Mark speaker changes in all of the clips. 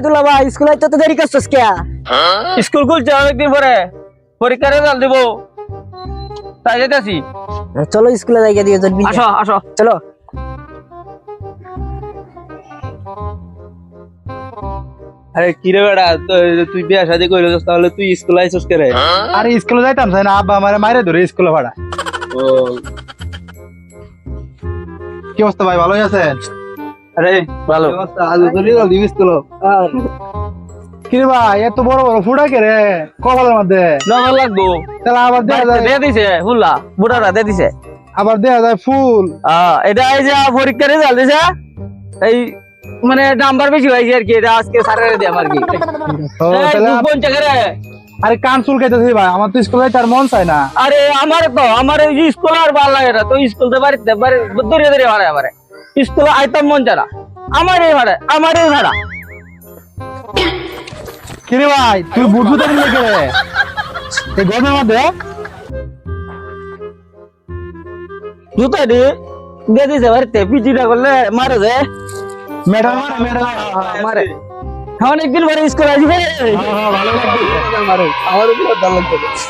Speaker 1: দুলা ভাই স্কুল আইতে তো দেরি করছস কে?
Speaker 2: স্কুল খুলছে অনেকদিন পরে, পরীক্ষার রেজাল্ট দিব, তাই যেতেছি।
Speaker 1: চলো স্কুলে যাই দিয়ে জন্য
Speaker 2: আসো আসো
Speaker 1: চলো।
Speaker 2: আরে কি রে বেড়া, তুই বিয়া শাদি কইলছিস, তাহলে তুই স্কুল আইছস কে রে?
Speaker 3: আরে স্কুলে যাইতাম তাই না, আব্বা আমারে মাইরে ধরে স্কুলে ভাড়া।
Speaker 2: ও
Speaker 3: কি অবস্থা ভাই, ভালোই আছেন?
Speaker 2: আরে ভালো।
Speaker 3: আজ তো রেজাল্ট দিবি স্কুল। কি রে ভাই, এত বড় বড় ফুটা কে রে কপালের মধ্যে?
Speaker 2: নজর লাগবো।
Speaker 3: তাহলে আবার দেয়া যায়,
Speaker 2: দিয়ে দিছে ফুল্লা, বুড়ারা দিয়ে দিছে।
Speaker 3: আবার দেয়া যায় ফুল।
Speaker 2: এটা এই যে পরীক্ষার রেজাল্ট দিছে, এই মানে নাম্বার বেশি হয়েছে আর কি, এটা আজকে স্যারের দিয়ে আমার কি।
Speaker 3: ও তাহলে
Speaker 2: কোন জায়গায় রে?
Speaker 3: আরে কান চুল খাইতেছি ভাই, আমার তো স্কুলে যাইতে আর মন চায় না।
Speaker 2: আরে আমার এই স্কুল আর ভালো লাগে না, তো স্কুল তো বাড়িতে দূরে দূরে ভাড়া, আমার স্কুলে আইতাম মন চারা, আমার এই ভাড়া।
Speaker 3: কি রে ভাই, তুই বুট জুতা নিলে কে রে এই গরমের মধ্যে?
Speaker 2: জুতা দিয়ে দিছে বাড়িতে, পিচিটা করলে মারে যায়।
Speaker 3: ম্যাডাম ম্যাডাম
Speaker 2: মারে অনেকদিন পরে স্কুল আসবে।
Speaker 3: ভালো লাগছে
Speaker 2: আমার ভালো লাগছে।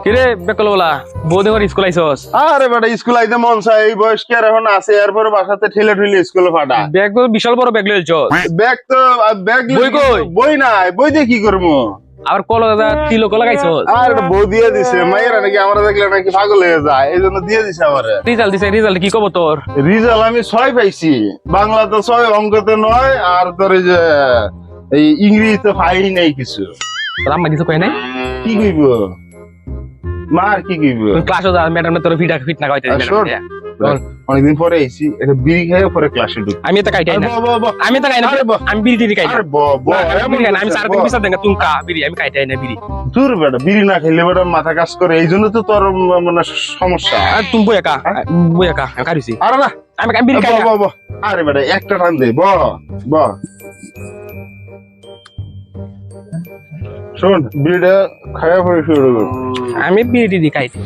Speaker 2: কিরে বেকল বলা, বৌদি করে স্কুল আইছস?
Speaker 4: আরে বেটা স্কুল আইতে মন চায়, এই বয়স কি আর এখন আছে? এরপরে বাসাতে ঠেলে ঠেলে স্কুলে ফাটা।
Speaker 2: ব্যাগ তো বিশাল বড় ব্যাগ লইছস।
Speaker 4: ব্যাগ তো ব্যাগ
Speaker 2: বই কই?
Speaker 4: বই নাই, বই দিয়ে কি করবো?
Speaker 2: আবার কলগা তিলক লাগাইছস?
Speaker 4: আর একটা বই দিয়ে দিছে, মাইরা নাকি আমরা দেখলে নাকি পাগল হয়ে যায়, এই জন্য দিয়ে দিছে আমারে।
Speaker 2: রেজাল্ট দিছে, রেজাল্ট কি কব তোর?
Speaker 4: রিজাল্ট আমি 6 পাইছি, বাংলাতে 6, অঙ্কতে 9, আর তোর এই যে এই ইংরেজিতে পাই নাই কিছু।
Speaker 2: রাম্মা কিছু কই নাই?
Speaker 4: কি কইব মার, কি কইব?
Speaker 2: ক্লাসে যা, ম্যাডাম তোর ফিট না কইতে দিবেন।
Speaker 4: শোন, অনেকদিন পরে আইছি, একটা বিড়ি খেয়ে পরে ক্লাসে ঢুক।
Speaker 2: আমি তো কাইটাই না, আমি তো কাই না, আমি বিড়ি টিড়ি খাই না।
Speaker 4: আরে
Speaker 2: আমি সারা দিন বিসাদ দেঙ্গা তুই কা বিড়ি, আমি কাইটাই না বিড়ি।
Speaker 4: দূর বেটা, বিড়ি না খেলে বেটা মাথা কাজ করে, এই জন্য তো তোর মানে সমস্যা।
Speaker 2: আর তুমি বই একা আমি কাইছি।
Speaker 4: আরে না,
Speaker 2: আমি বিড়ি খাই না।
Speaker 4: আরে বেটা একটা টান দে, ব শোন, বিড়িটা খায়া পরে শুরু কর।
Speaker 2: আমি বিড়ি টিড়ি খাইছি।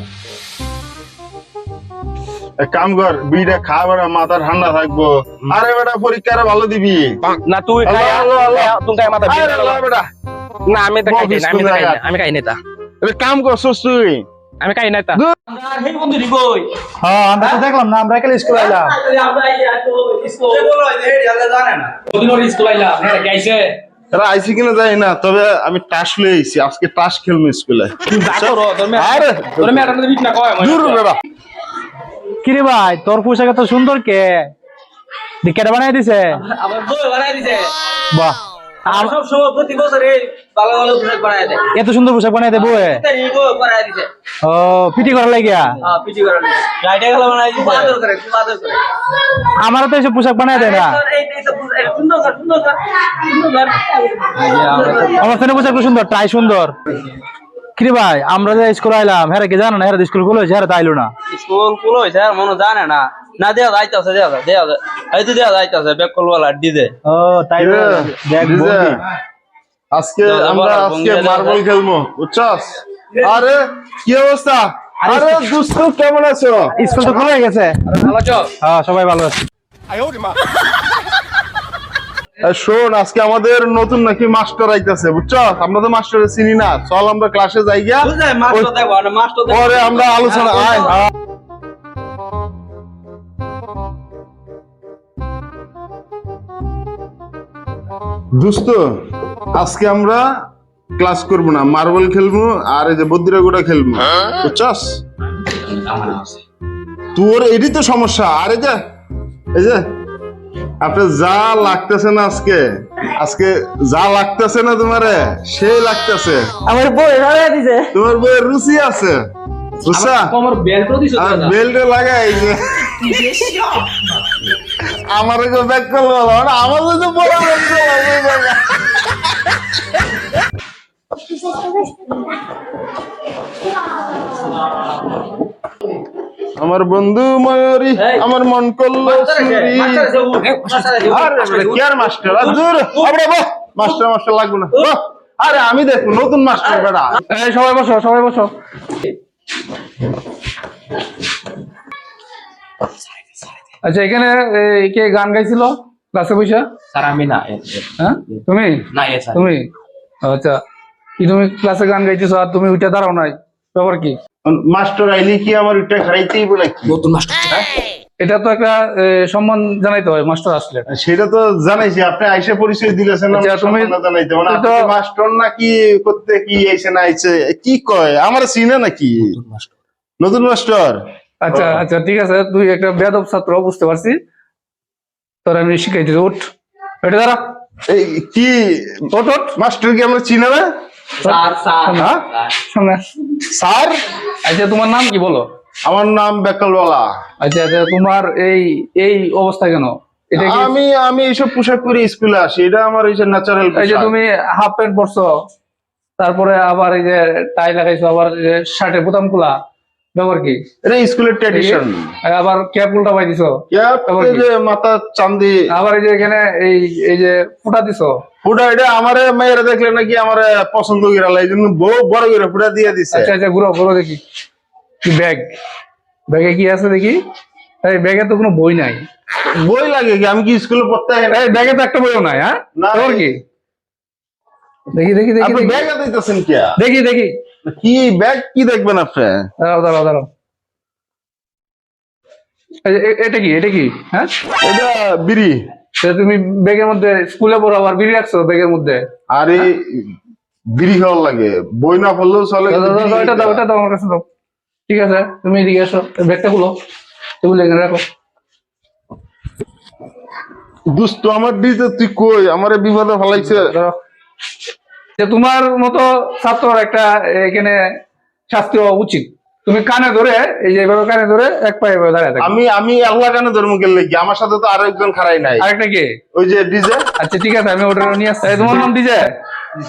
Speaker 4: এক কাম কর, বিড়িটা খা বেটা, মাথা ঠান্ডা থাকবো। আরে বেটা পরীক্ষাটা ভালো দিবি
Speaker 2: না তুই খাই, তুই খাই মাথা বিড়ি।
Speaker 4: আরে বেটা,
Speaker 2: না আমি তো খাই না, আমি খাই না তা।
Speaker 4: কাম করছস তুই?
Speaker 2: আমি খাই না তা। এই বন্ধু দি কই?
Speaker 3: হ্যাঁ আমরা তো দেখলাম না, আমরা একালে স্কুলে আইলাম।
Speaker 2: আমরা আইছি তো স্কুল বলো, এই আল্লাহ জানে না। কদিন ওর স্কুল আইলা, হ্যাঁ গাইছে।
Speaker 4: এরা আইসি কিনা যাই না, তবে আমি টাস লয়ে আইছি, আজকে টাস খেলবো স্কুলে। আরে
Speaker 2: তোর ম্যাডাম তো বিট না কয়
Speaker 4: দূর বেটা।
Speaker 3: কি রে ভাই, তোর পোশাক এত সুন্দর কে? কেটে বানাই দিছে?
Speaker 2: আমার বই বানাই দিছে।
Speaker 3: বাহ,
Speaker 2: আর সব সময় প্রতি বছরে ভালো ভালো পোশাক বানায় দেয়।
Speaker 3: এত সুন্দর পোশাক বানাই দেবো?
Speaker 2: তাই ইগো বানায় দিছে।
Speaker 3: ও পিটি করা লাগিয়া?
Speaker 2: হ্যাঁ পিটি করে দিছে। গাইডা গেল বানাই দিছে। আদর করে, খুব আদর করে।
Speaker 3: আমারও তো এসব পোশাক বানাই দেয় না।
Speaker 2: এই সব সুন্দর সুন্দর।
Speaker 3: আমার ফেনে পোশাক সুন্দর, টাই সুন্দর। কি রে ভাই, আমরা যে স্কুলে আইলাম, হ্যাঁ কি জানো না, হ্যাঁ স্কুল গুলো হয়েছে, হ্যাঁ তাইলো না।
Speaker 2: স্কুল কুল হইছে, আর মনে জানে না। না দেয়া যাইতাছে, এই তো দেয়া যাইতাছে বেকল ওয়ালা ডিজে।
Speaker 3: ও তাই দেখ বন্ধু,
Speaker 4: আজকে আমরা মার্বেল খেলবো, বুঝছস? আরে কি অবস্থা? আরে দোস্ত কেমন আছো?
Speaker 3: স্কুল তো খুলে গেছে।
Speaker 2: ভালো আছো?
Speaker 3: হ্যাঁ সবাই ভালো আছে।
Speaker 4: শোন, আজকে আমাদের নতুন নাকি মাস্টার আইতাছে, বুঝছস? আমরা তো মাস্টারে চিনি না, চল আমরা ক্লাসে যাই গিয়া,
Speaker 2: বুঝলাই মাস্টার দেখো, আর মাস্টার দেখো।
Speaker 4: পরে আমরা আলোচনা। আয় দোস্ত, আজকে আমরা ক্লাস করব না, মার্বেল খেলবো আর এই যে বদ্রিরা গোটা খেলবো, বুঝছস? তোর এটাই তো সমস্যা। আর এই যে আপনার যা লাগতেছে না, আজকে যা লাগতেছে না তোমারে, সেই লাগতেছে।
Speaker 1: আমার বই বানাই দিছে।
Speaker 4: তোমার বইয়ের রুচি আছে, বুঝছা?
Speaker 2: আমার বেল প্রতিশোধ
Speaker 4: আর বেল্টে লাগাই যে আমার ব্যাক করলো, আমার তো বড় ব্যাক করলো। আমার বন্ধু ময়ূরী, আমার মন করলো চুরি। আরে কি আর মাস্টার, দূর মাস্টার লাগবে না। আরে আমি দেখো নতুন মাস্টার বেটা।
Speaker 3: এই সবাই বসো, সবাই বসো। আচ্ছা এখানে কে গান গাইছিল ক্লাসে বসে?
Speaker 2: স্যার আমি না
Speaker 3: হ্যাঁ তুমি
Speaker 2: না স্যার
Speaker 3: তুমি আচ্ছা কি তুমি ক্লাসে গান গাইতেছো আর তুমি উঠে দাঁড়াও নাই, ব্যাপার কি?
Speaker 4: মাস্টার আইলি কি আমার ওইটা খাইতেই বলে কি?
Speaker 2: নতুন মাস্টার
Speaker 3: এটা তো একটা সম্মান জানাইতে হয় মাস্টার আসলে।
Speaker 4: সেটা তো জানাইছি, আপনি আইসা পরিচয় দিলেছেন,
Speaker 3: আচ্ছা, তুমি
Speaker 4: জানাইতে মানে
Speaker 3: তো
Speaker 4: মাস্টার না কি করতে কি আইছে না আইছে কি কয় আমার চিনে নাকি? নতুন মাস্টার।
Speaker 3: আচ্ছা আচ্ছা ঠিক আছে, তুই একটা বেয়াদব ছাত্র বুঝতে পারছি, তোর আমি শিখাইছি। উঠ এটা দাঁড়া,
Speaker 4: এই কি
Speaker 3: ওঠ ওঠ
Speaker 4: মাস্টার কি আমরা চিনে না?
Speaker 2: স্যার স্যার
Speaker 4: হ্যাঁ?
Speaker 3: সামনে।
Speaker 4: স্যার
Speaker 3: আচ্ছা তোমার নাম কি বলো?
Speaker 4: আমার নাম বেকালওয়ালা।
Speaker 3: আচ্ছা আচ্ছা তোমার এই এই অবস্থা কেন? এটা কি
Speaker 4: আমি এইসব পোশাক পরে স্কুলে আসি, এটা আমার এই যে ন্যাচারাল
Speaker 3: এই যে তুমি হাফ প্যান্ট পরছো, তারপরে আবার এই যে টাই লাগাইছো, আবার শার্টের বোতাম খোলা, ব্যাপার কি?
Speaker 4: এটা স্কুলের ট্র্যাডিশন।
Speaker 3: আবার ক্যাপ উল্টা পাই দিছো,
Speaker 4: এই যে মাথা চান্দি,
Speaker 3: আবার এই যে এখানে এই এই যে ফুটা দিছো।
Speaker 4: ফুটা এটা আমারে মেয়েরা দেখলে নাকি আমারে পছন্দ করে এই জন্য বড় বড় করে ফুটা দিয়ে দিছে।
Speaker 3: আচ্ছা আচ্ছা ঘুরো ঘুরো দেখি কি ব্যাগ, ব্যাগে কি আছে দেখি। এই ব্যাগে তো কোনো বই নাই।
Speaker 4: বই লাগে কি? আমি কি স্কুলে পড়তে হয় না?
Speaker 3: এই ব্যাগে তো একটা বইও নাই। হ্যাঁ
Speaker 4: না।
Speaker 3: ব্যাপার কি? দেখি দেখি দেখি
Speaker 4: আপনি
Speaker 3: দেখি
Speaker 4: ব্যাগ দিতেছেন কি?
Speaker 3: দেখি দেখি
Speaker 4: কি ব্যাগ কি দেখবেন আপনি?
Speaker 3: দাঁড়াও দাঁড়াও দাঁড়াও, এটা কি এটা কি? হ্যাঁ
Speaker 4: এটা বিড়ি।
Speaker 3: সেটা তুমি ব্যাগের মধ্যে স্কুলে পড়ো আবার বিড়ি রাখছো ব্যাগের মধ্যে?
Speaker 4: আরে বিড়ি খাওয়ার লাগে, বই না পড়লেও চলে।
Speaker 3: ওটা দাও ওটা দাও আমার কাছে দাও। ঠিক আছে তুমি এদিকে আসো, ব্যাগটা খুলো, এগুলো এখানে রাখো।
Speaker 4: দুষ্ট আমার দিতে তুই কই আমারে বিপদে ফেলাইছে।
Speaker 3: ধরো। যে তোমার মতো ছাত্র একটা এখানে শাস্তি হওয়া উচিত। তুমি কানে ধরে এই যে এইভাবে কানে ধরে এক পায়ে এভাবে দাঁড়ায় থাকো।
Speaker 4: আমি আল্লাহ কানে ধর্মকের লেগে আমার সাথে তো আরো একজন খারাই নাই।
Speaker 3: আরেকটা কে?
Speaker 4: ওই যে ডিজে।
Speaker 3: আচ্ছা ঠিক আছে আমি ওটা নিয়ে আসছি। তোমার নাম ডিজে?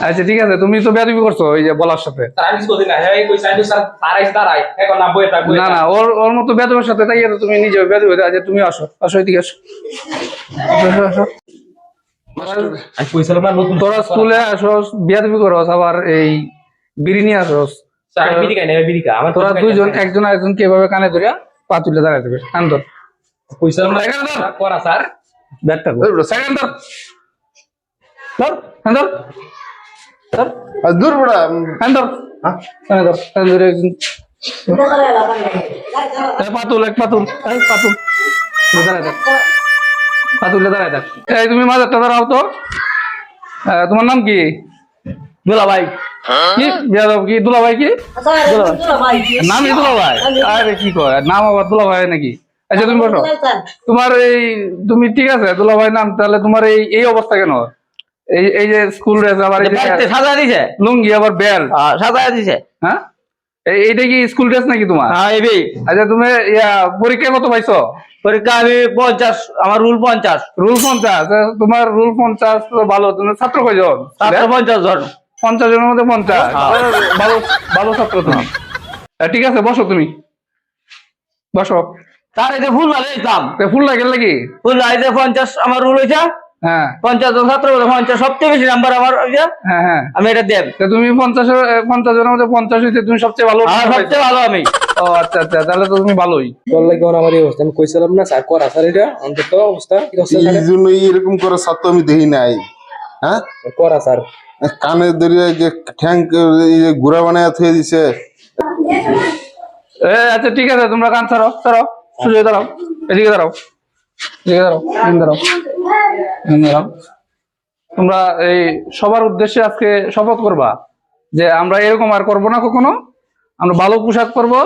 Speaker 3: আচ্ছা ঠিক আছে, তুমি তো বেয়াদবি করছো ওই যে বলার সাথে।
Speaker 2: স্যার আমি কিছু না হ্যাঁ কই সাইড স্যার তারাই দাঁড়াই এখন না বইয়ে থাকবো
Speaker 3: না না ওর মতো বেয়াদবের সাথে তাই তো তুমি নিজে বেয়াদবি হতে। আচ্ছা তুমি আসো আসো এদিকে আসো আসো আসো।
Speaker 2: আমি কইছিলাম না নতুন
Speaker 3: তোরা স্কুলে আসো বেয়াদবি করস, আবার এই বিড়ি নিয়ে আসস।
Speaker 2: স্যার আমি বিড়ি খাই না বিড়ি খা আমার
Speaker 3: তোরা দুইজন একজন আরেকজনকে এভাবে কানে ধরিয়া পা তুলে দাঁড়ায় দেবে। কান ধর,
Speaker 2: কইছিলাম না করা স্যার
Speaker 3: ব্যাগটা সেকেন্ড ধর ধর কান ধর ধর
Speaker 4: দূর বড়া।
Speaker 3: কান ধর কানে ধর কান ধরে একজন পাতুল এক পাতুল পাতুল দাঁড়ায় থাক, পাতুলে দাঁড়ায় থাক। এই তুমি মাঝারটা দাঁড়াও তো। তোমার নাম কি?
Speaker 2: দুলাভাই
Speaker 3: কি বেয়াদব কি? দুলাভাই কি? নাম কি দুলাভাই? আরে কি কয় নাম আবার দুলাভাই নাকি? আচ্ছা তুমি বসো। তোমার এই তুমি ঠিক আছে দুলাভাই নাম, তাহলে তোমার এই এই অবস্থা কেন? এই এই যে স্কুল ড্রেস আবার এই যে
Speaker 2: সাজা দিছে
Speaker 3: লুঙ্গি আবার বেল্ট
Speaker 2: সাজা দিছে
Speaker 3: হ্যাঁ এইটা কি স্কুল ড্রেস নাকি তোমার?
Speaker 2: হ্যাঁ এবি
Speaker 3: আচ্ছা তুমি পরীক্ষা কত পাইছো?
Speaker 2: পরীক্ষা আমি 50 আমার রুল 50
Speaker 3: রুল 50। তোমার রুল 50 তো ভালো। তুমি ছাত্র কয়জন?
Speaker 2: 50 জন
Speaker 3: 50 জনের মধ্যে 50 ভালো ভালো ছাত্র তুমি। ঠিক আছে বসো তুমি বসো।
Speaker 2: তার এই যে ফুল লাগাইতাম
Speaker 3: ফুল লাগে নাকি?
Speaker 2: ফুল লাগাইতে 50 আমার রুল হইছে।
Speaker 3: হ্যাঁ
Speaker 2: 50 জন ছাত্র 50 সবচেয়ে বেশি নাম্বার আমার হইছে।
Speaker 3: হ্যাঁ হ্যাঁ
Speaker 2: আমি এটা দেব।
Speaker 3: তুমি 50 জনের মধ্যে 50 হইছে, তুমি সবচেয়ে ভালো।
Speaker 2: সবচেয়ে ভালো আমি।
Speaker 3: ও আচ্ছা আচ্ছা তাহলে তো তুমি ভালোই।
Speaker 5: বললে কেমন আমার এই অবস্থা? আমি কইছিলাম না স্যার করা স্যার এটা অন্তত অবস্থা কি অবস্থা
Speaker 4: এই জন্য এরকম করে ছাত্র আমি দেখি নাই। হ্যাঁ
Speaker 5: করা স্যার
Speaker 4: কানে ধরে যে ঠ্যাং গুড়া বানায় থুয়ে দিছে।
Speaker 3: আচ্ছা ঠিক আছে তোমরা কান ছাড়ো ছাড়ো, সুযোগ দাঁড়াও, এদিকে দাঁড়াও, এদিকে দাঁড়াও, দাঁড়াও দাঁড়াও। তোমরা এই সবার উদ্দেশ্যে আজকে শপথ করবা যে আমরা এরকম আর করবো না কখনো। আমরা ভালো পোশাক পরবো,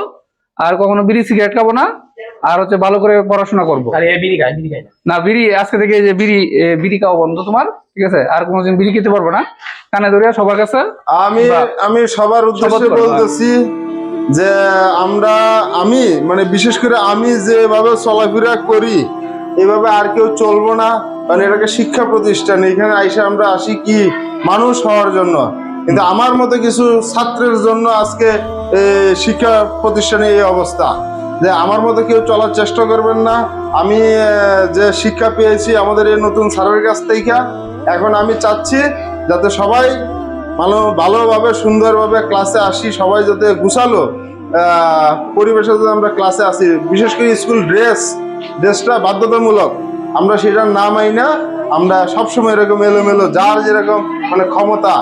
Speaker 3: আর কখনো বিড়ি সিগারেট খাবো না, আর হচ্ছে ভালো করে পড়াশোনা করবো।
Speaker 2: আরে বিড়ি খাই না
Speaker 3: না বিড়ি আজকে থেকে যে বিড়ি খাওয়া বন্ধ তোমার, ঠিক আছে? আর কোনোদিন বিড়ি খেতে পারবো না। কানে ধরিয়া সবার কাছে
Speaker 4: আমি সবার উদ্দেশ্যে বলতেছি যে আমি মানে বিশেষ করে আমি যেভাবে চলাফেরা করি এভাবে আর কেউ চলবো না। মানে এটাকে শিক্ষা প্রতিষ্ঠান, এখানে আইসা আমরা আসি কি মানুষ হওয়ার জন্য, কিন্তু আমার মতো কিছু ছাত্রের জন্য আজকে শিক্ষা প্রতিষ্ঠানে এই অবস্থা। যে আমার মতো কেউ চলার চেষ্টা করবেন না। আমি যে শিক্ষা পেয়েছি আমাদের এই নতুন স্যারের কাছ থেকে, এখন আমি চাচ্ছি যাতে সবাই ভালোভাবে সুন্দরভাবে ক্লাসে আসি, সবাই যাতে গুছালো পরিবেশে যাতে আমরা ক্লাসে আসি। বিশেষ করে স্কুল ড্রেস দেশটা বাধ্যতামূলক, আমরা সেটা না মানি না। আমরা সবসময় এরকম এলোমেলো, যার যেরকম মানে ক্ষমতা,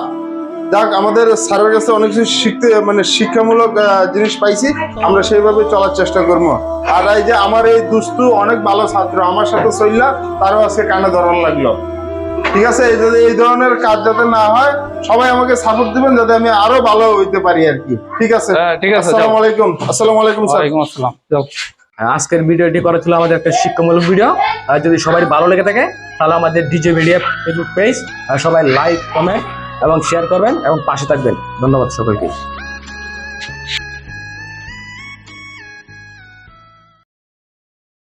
Speaker 4: যাক আমাদের স্যারের কাছে অনেক কিছু শিখতে মানে শিক্ষামূলক জিনিস পাইছি, আমরা সেইভাবে চলার চেষ্টা করবো। আর এই যে আমার এই দুস্তু অনেক ভালো ছাত্র, আমার সাথে চললা, তারও আজকে কানে ধরার লাগলো। ঠিক আছে, এই ধরনের কাজ যাতে না হয়, সবাই আমাকে সাপোর্ট দিবেন যাতে আমি আরো ভালো হইতে পারি আর কি। ঠিক আছে,
Speaker 3: হ্যাঁ, ঠিক আছে,
Speaker 4: আসসালামু
Speaker 3: যাও।
Speaker 4: আলাইকুম। আসসালামু আলাইকুম স্যার।
Speaker 3: ওয়ালাইকুম আসসালাম, যাও।
Speaker 5: আজকের ভিডিওটি করা ছিল আমাদের একটা শিক্ষামূলক ভিডিও। আর যদি সবাই ভালো লেগে থাকে তাহলে আমাদের ডিজে মিডিয়া ফেসবুক পেজ সবাই লাইক, কমেন্ট এবং শেয়ার করবেন এবং পাশে থাকবেন। ধন্যবাদ সকলকে।